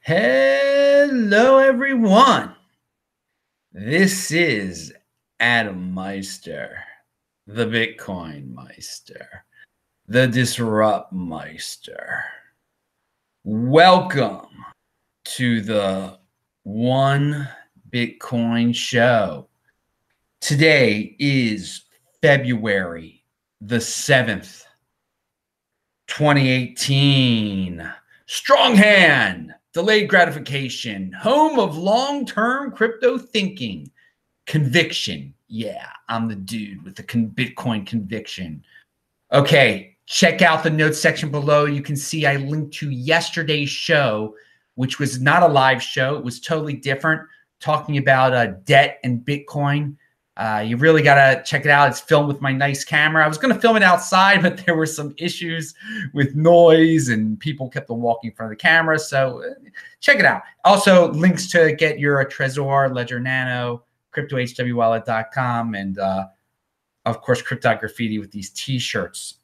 Hello, everyone. This is Adam Meister, the Bitcoin Meister, the Disrupt Meister. Welcome to the One Bitcoin Show. Today is February the 7th, 2018. Strong hand. Delayed gratification, home of long-term crypto thinking, conviction. Yeah, I'm the dude with the Bitcoin conviction. Okay, check out the notes section below. You can see I linked to yesterday's show, which was not a live show. It was totally different, talking about debt and Bitcoin. You really got to check it out. It's filmed with my nice camera. I was going to film it outside, but there were some issues with noise and people kept on walking in front of the camera. So check it out. Also, links to get your Trezor, Ledger Nano, CryptoHWWallet.com, and of course, Crypto Graffiti with these t-shirts.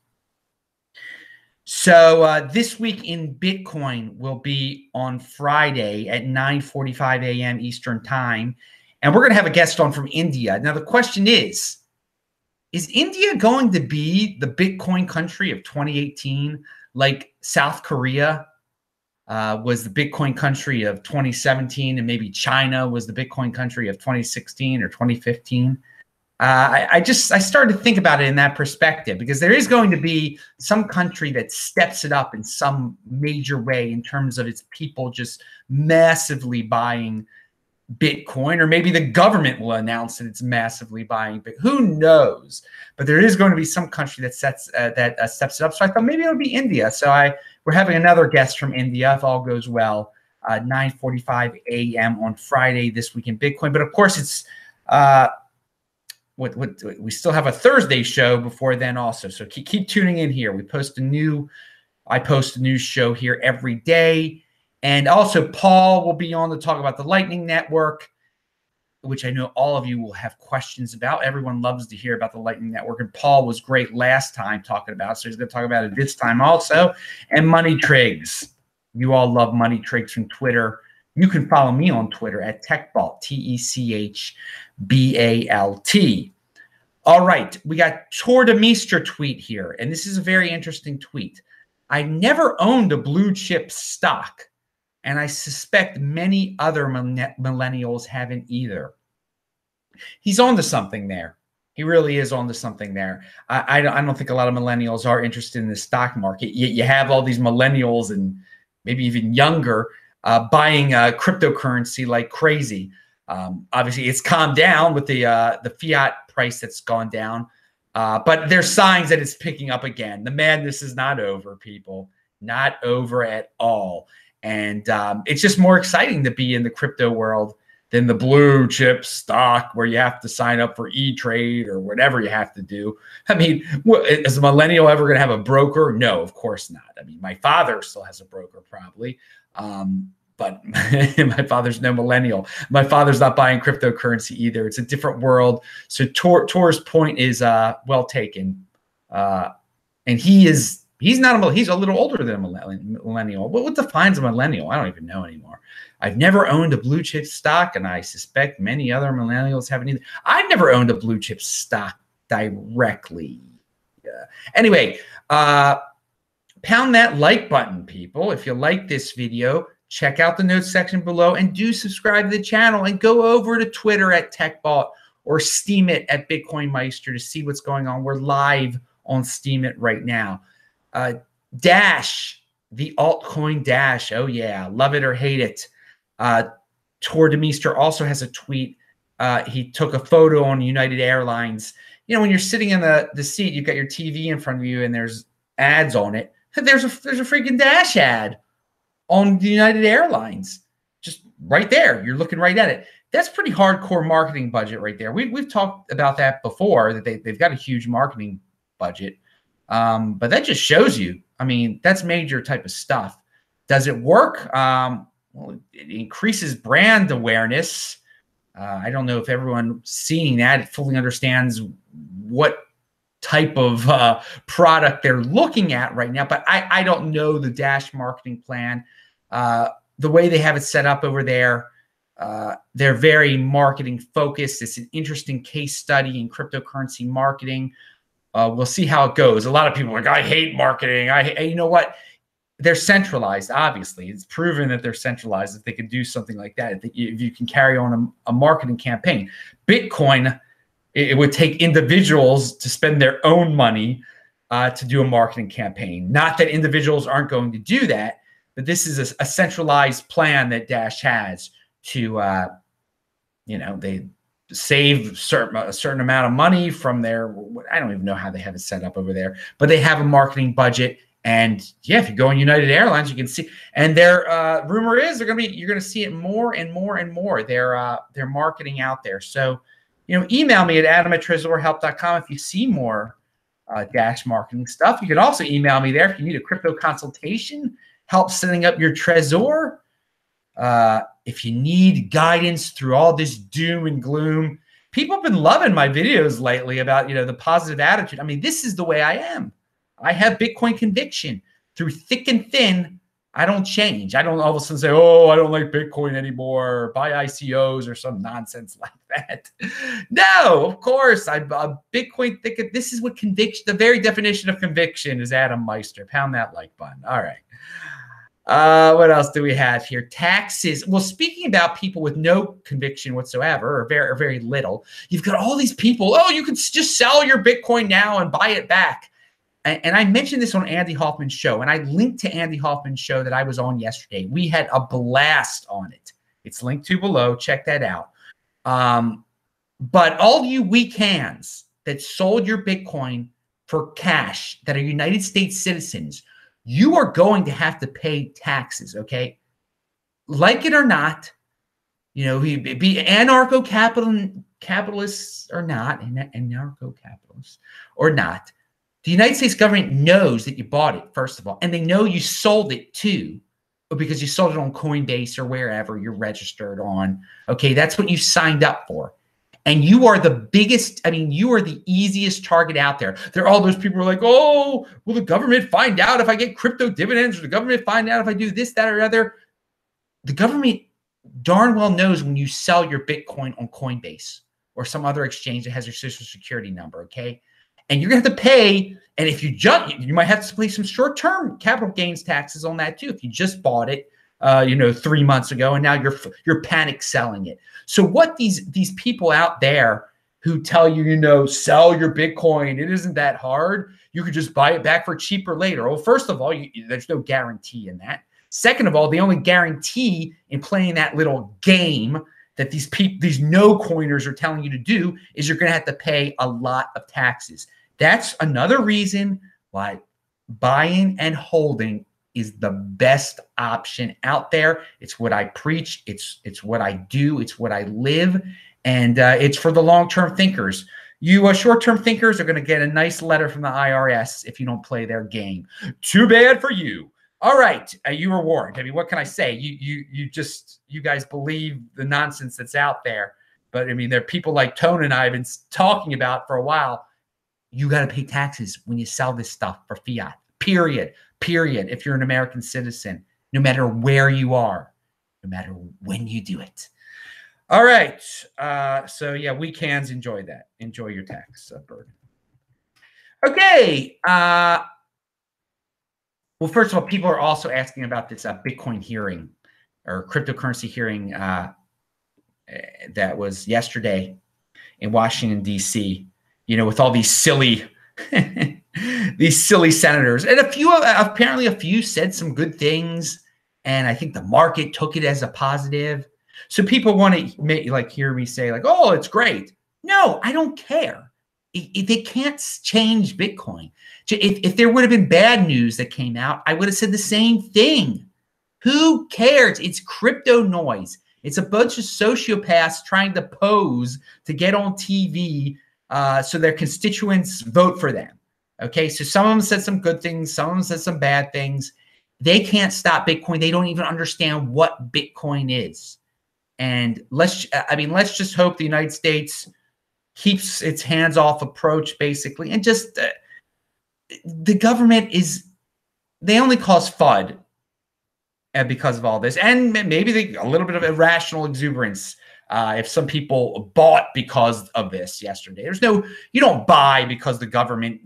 So this week in Bitcoin will be on Friday at 9:45 a.m. Eastern Time. And we're going to have a guest on from India. Now, the question is India going to be the Bitcoin country of 2018, like South Korea was the Bitcoin country of 2017, and maybe China was the Bitcoin country of 2016 or 2015? I started to think about it in that perspective, because there is going to be some country that steps it up in some major way in terms of its people just massively buying Bitcoin, or maybe the government will announce that it's massively buying Bitcoin. Who knows? But there is going to be some country that steps it up. So I thought maybe it'll be India. So we're having another guest from India, if all goes well, 9:45 a.m. on Friday this week in Bitcoin. But of course, it's we still have a Thursday show before then also. So keep tuning in here. I post a new show here every day. And also, Paul will be on to talk about the Lightning Network, which I know all of you will have questions about. Everyone loves to hear about the Lightning Network, and Paul was great last time talking about it, so he's going to talk about it this time also. And Money Trigs. You all love Money Trigs from Twitter. You can follow me on Twitter at TechBalt, TechBalt. All right, we got Tor Demeester tweet here, and this is a very interesting tweet. I never owned a blue chip stock, and I suspect many other millennials haven't either. He's on to something there. He really is on to something there. I don't think a lot of millennials are interested in the stock market. You have all these millennials and maybe even younger buying cryptocurrency like crazy. Obviously, it's calmed down with the fiat price that's gone down. But there's signs that it's picking up again. The madness is not over, people. Not over at all. And it's just more exciting to be in the crypto world than the blue chip stock where you have to sign up for E-Trade or whatever you have to do. I mean, is a millennial ever going to have a broker? No, of course not. I mean, my father still has a broker probably, but my father's no millennial. My father's not buying cryptocurrency either. It's a different world. So Tor's point is well taken. And he's not he's a little older than a millennial. What defines a millennial? I don't even know anymore. I've never owned a blue chip stock, and I suspect many other millennials haven't either. I've never owned a blue chip stock directly. Anyway, pound that like button, people. If you like this video, check out the notes section below and do subscribe to the channel, and go over to Twitter at TechBalt or Steam it at Bitcoin Meister to see what's going on. We're live on Steam it right now. Dash, the altcoin Dash. Oh yeah, love it or hate it. Tor Demeester also has a tweet. He took a photo on United Airlines. You know, when you're sitting in the seat, you've got your TV in front of you and there's ads on it. There's a freaking Dash ad on the United Airlines, just right there. You're looking right at it. That's pretty hardcore marketing budget right there. We've talked about that before, that they've got a huge marketing budget. But that just shows you, I mean, that's major type of stuff. Does it work? Well, it increases brand awareness. I don't know if everyone seeing that fully understands what type of product they're looking at right now, but I don't know the Dash marketing plan. the way they have it set up over there, they're very marketing focused. It's an interesting case study in cryptocurrency marketing. We'll see how it goes. A lot of people are like, I hate marketing. You know what? They're centralized, obviously. It's proven that they're centralized, if they can do something like that, if you can carry on a marketing campaign. Bitcoin, it would take individuals to spend their own money to do a marketing campaign. Not that individuals aren't going to do that, but this is a centralized plan that Dash has to, they save a certain amount of money from their, I don't even know how they have it set up over there, but they have a marketing budget. And yeah, if you go on United Airlines, you can see, and their rumor is you're going to see it more and more and more. They're marketing out there. So, email me at adam@tresorhelp.com if you see more Dash marketing stuff. You can also email me there if you need a crypto consultation, help setting up your Trezor. If you need guidance through all this doom and gloom, people have been loving my videos lately about, the positive attitude. I mean, this is the way I am. I have Bitcoin conviction through thick and thin. I don't change. I don't all of a sudden say, oh, I don't like Bitcoin anymore, or buy ICOs or some nonsense like that. No, of course. I'm a Bitcoin thick. This is what conviction, the very definition of conviction is Adam Meister. Pound that like button. All right. What else do we have here? Taxes. Well, speaking about people with no conviction whatsoever, or very little, you've got all these people, oh, you can just sell your Bitcoin now and buy it back. And I mentioned this on Andy Hoffman's show, and I linked to Andy Hoffman's show that I was on yesterday. We had a blast on it. It's linked to below. Check that out. But all you weak hands that sold your Bitcoin for cash that are United States citizens, you are going to have to pay taxes, okay? Like it or not, be anarcho-capitalists or not, anarcho-capitalists or not, the United States government knows that you bought it, first of all, and they know you sold it too, because you sold it on Coinbase or wherever you're registered on. Okay, that's what you signed up for. And you are the biggest, you are the easiest target out there. There are all those people who are like, oh, will the government find out if I get crypto dividends? Or the government find out if I do this, that, or other? The government darn well knows when you sell your Bitcoin on Coinbase or some other exchange that has your social security number, okay? And you're going to have to pay, and if you might have to pay some short-term capital gains taxes on that too. If you just bought it, 3 months ago, and now you're panic selling it. So what these people out there who tell you, sell your Bitcoin, it isn't that hard. You could just buy it back for cheaper later. Well, first of all, there's no guarantee in that. Second of all, the only guarantee in playing that little game that these no coiners are telling you to do is you're going to have to pay a lot of taxes. That's another reason why buying and holding is the best option out there. It's what I preach. It's what I do. It's what I live. And it's for the long-term thinkers. You short-term thinkers are going to get a nice letter from the IRS if you don't play their game. Too bad for you. All right, you were warned. What can I say? You guys believe the nonsense that's out there. But there are people like Tone and I have been talking about for a while. You got to pay taxes when you sell this stuff for fiat. Period. If you're an American citizen, no matter where you are, no matter when you do it. All right. So yeah, weak hands, enjoy that. Enjoy your tax burden. Okay. Well, first of all, people are also asking about this Bitcoin hearing or cryptocurrency hearing that was yesterday in Washington, D.C., with all these silly senators. And apparently a few said some good things. And I think the market took it as a positive. So people want to hear me say oh, it's great. No, I don't care. They can't change Bitcoin. If there would have been bad news that came out, I would have said the same thing. Who cares? It's crypto noise. It's a bunch of sociopaths trying to pose to get on TV so their constituents vote for them. Okay, so some of them said some good things. Some of them said some bad things. They can't stop Bitcoin. They don't even understand what Bitcoin is. And let's just hope the United States keeps its hands-off approach, basically, and just the government they only cause FUD because of all this, and maybe a little bit of irrational exuberance. If some people bought because of this yesterday, you don't buy because the government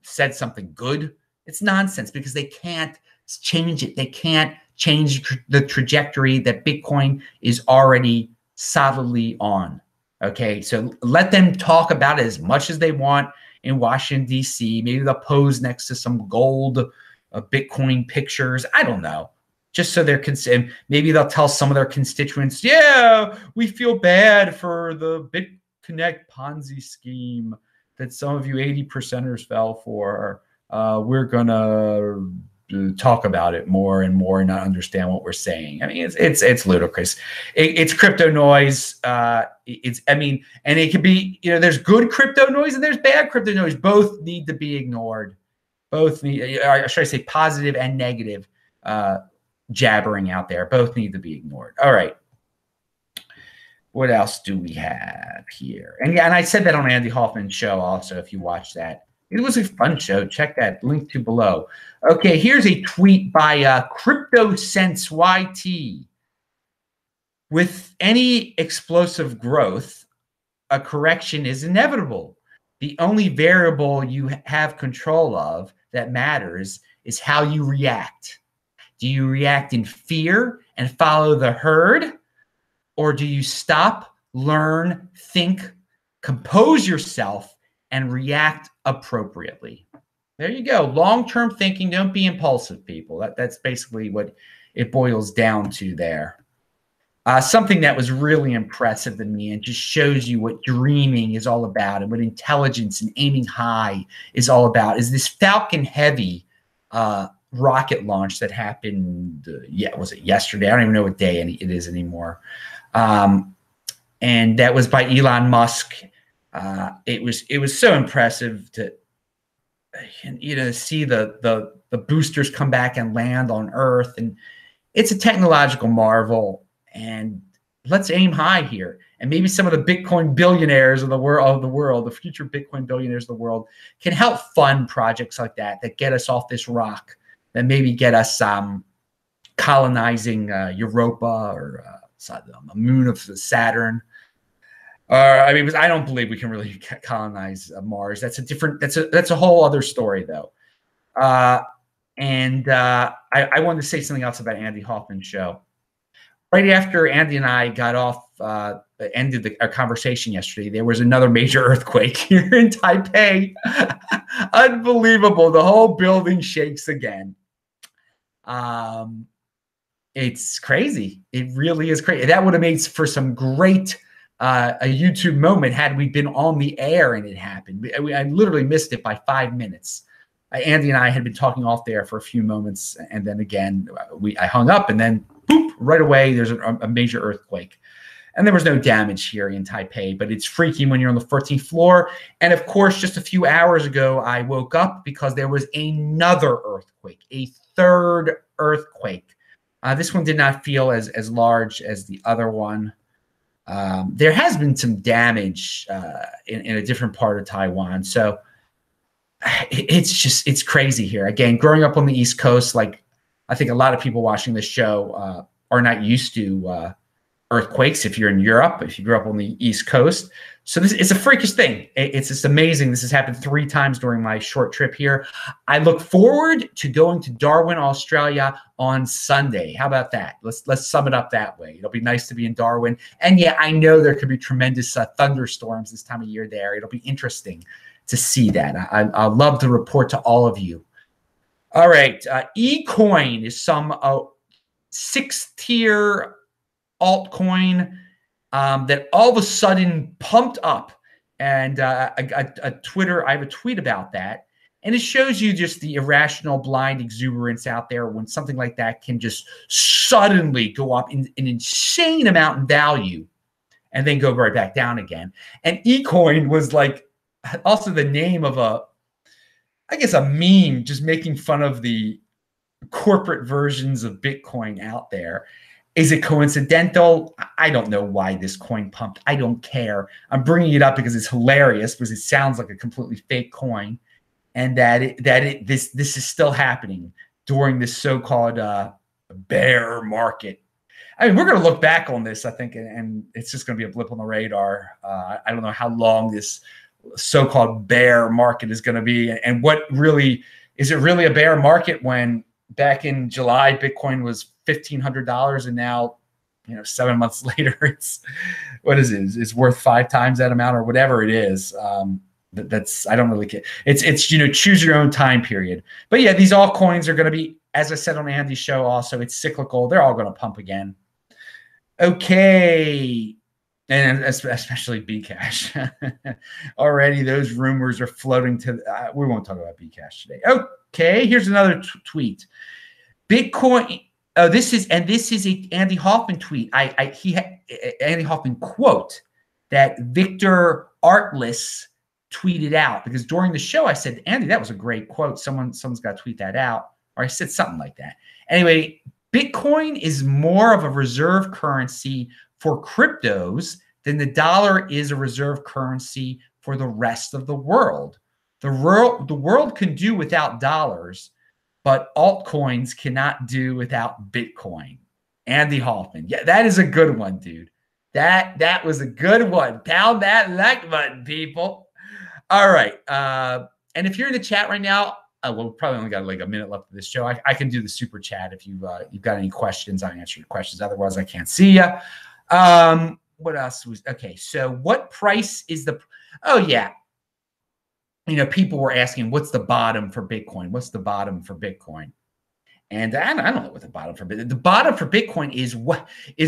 said something good. It's nonsense because they can't change it. They can't change the trajectory that Bitcoin is already solidly on. Okay, so let them talk about it as much as they want in Washington, D.C. Maybe they'll pose next to some gold Bitcoin pictures. I don't know. Just so they're maybe they'll tell some of their constituents, yeah, we feel bad for the BitConnect Ponzi scheme that some of you 80%ers fell for. We're gonna talk about it more and more and not understand what we're saying. I mean, it's ludicrous. It's crypto noise. And it could be, there's good crypto noise and there's bad crypto noise. Both need to be ignored. Both need, or should I say, positive and negative jabbering out there. Both need to be ignored. All right. What else do we have here? And I said that on Andy Hoffman's show also, if you watch that. It was a fun show. Check that link to below. Okay, here's a tweet by CryptoSense YT. With any explosive growth, a correction is inevitable. The only variable you have control of that matters is how you react. Do you react in fear and follow the herd? Or do you stop, learn, think, compose yourself, and react appropriately? There you go. Long-term thinking. Don't be impulsive, people. That's basically what it boils down to there. Something that was really impressive to me and just shows you what dreaming is all about and what intelligence and aiming high is all about is this Falcon Heavy rocket launch that happened, was it yesterday? I don't even know what day it is anymore. And that was by Elon Musk. It was so impressive to see the boosters come back and land on Earth, and it's a technological marvel. And let's aim high here. And maybe some of the Bitcoin billionaires of the world, the future Bitcoin billionaires of the world, can help fund projects like that get us off this rock, that maybe get us colonizing Europa or the moon of Saturn. I don't believe we can really colonize Mars. That's a whole other story, though. I wanted to say something else about Andy Hoffman's show. Right after Andy and I got off, ended our conversation yesterday, there was another major earthquake here in Taipei. Unbelievable. The whole building shakes again. It's crazy. It really is crazy. That would have made for some great a YouTube moment had we been on the air and it happened. I literally missed it by 5 minutes. Andy and I had been talking off there for a few moments, and then again, I hung up, and then boop, right away, there's a major earthquake. And there was no damage here in Taipei, but it's freaky when you're on the 14th floor. And of course, just a few hours ago, I woke up because there was another earthquake, a third earthquake. This one did not feel as large as the other one. There has been some damage in a different part of Taiwan. So it's crazy here. Again, growing up on the East Coast, like I think a lot of people watching this show are not used to earthquakes. If you're in Europe, if you grew up on the East Coast. So it's a freakish thing. It's just amazing. This has happened 3 times during my short trip here. I look forward to going to Darwin, Australia on Sunday. How about that? Let's sum it up that way. It'll be nice to be in Darwin. And yeah, I know there could be tremendous thunderstorms this time of year there. It'll be interesting to see that. I'd love to report to all of you. All right. eCoin is some 6th-tier altcoin that all of a sudden pumped up, and I have a tweet about that, and it shows you just the irrational, blind exuberance out there when something like that can just suddenly go up in an insane amount in value, and then go right back down again. And eCoin was like also the name of a meme, just making fun of the corporate versions of Bitcoin out there. Is it coincidental? I don't know why this coin pumped. I don't care. I'm bringing it up because it's hilarious, because it sounds like a completely fake coin, and this is still happening during this so-called bear market. I mean, we're going to look back on this, I think, and it's just going to be a blip on the radar. I don't know how long this so-called bear market is going to be, and what really is it really a bear market when back in July Bitcoin was $1,500 and now, 7 months later it's what is it? It's worth 5 times that amount or whatever it is. That's I don't really care. It's choose your own time period. But yeah, these altcoins are going to be, as I said on Andy's show, also it's cyclical. They're all going to pump again. Okay. And especially Bcash. Already those rumors are floating to we won't talk about Bcash today. Okay, here's another tweet. Bitcoin. Oh, this is a Andy Hoffman tweet. Andy Hoffman quote that Victor Artless tweeted out, because during the show I said, Andy, that was a great quote. Someone's got to tweet that out, or I said something like that. Anyway, Bitcoin is more of a reserve currency for cryptos than the dollar is a reserve currency for the rest of the world. The world can do without dollars, but altcoins cannot do without Bitcoin. Andy Hoffman. Yeah, that is a good one, dude. That was a good one. Pound that like button, people. All right. And if you're in the chat right now, we'll probably only got like a minute left of this show. I can do the super chat if you've got any questions. I'll answer your questions. Otherwise, I can't see you. What else was okay? So, what price is the? Oh yeah, people were asking, what's the bottom for Bitcoin? What's the bottom for Bitcoin? And I don't know what the bottom for Bitcoin. The bottom for Bitcoin is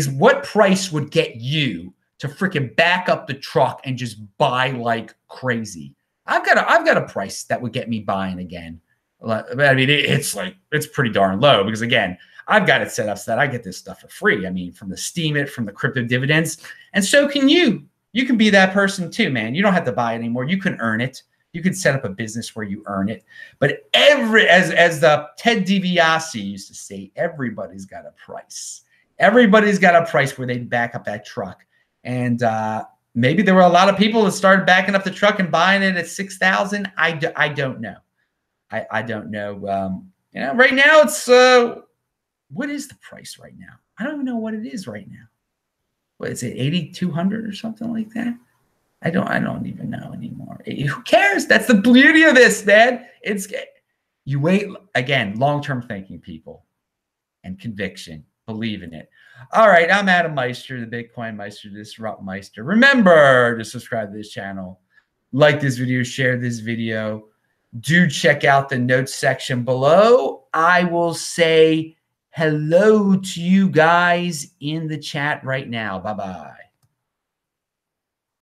what price would get you to freaking back up the truck and just buy like crazy. I've got a price that would get me buying again. I mean, it's pretty darn low because again, I've got it set up so that I get this stuff for free. I mean, from the Steam it, from the crypto dividends, and so can you. You can be that person too, man. You don't have to buy it anymore. You can earn it. You can set up a business where you earn it. But as the Ted DiBiase used to say, everybody's got a price. Everybody's got a price where they back up that truck. And maybe there were a lot of people that started backing up the truck and buying it at 6,000. I don't know. I don't know. Right now it's what is the price right now? I don't even know what it is right now. What is it, 8,200 or something like that? I don't even know anymore. Who cares? That's the beauty of this, man. You wait again, long-term thinking, people, and conviction. Believe in it. All right, I'm Adam Meister, the Bitcoin Meister, Disrupt Meister. Remember to subscribe to this channel, like this video, share this video. Do check out the notes section below. I will say hello to you guys in the chat right now. Bye-bye.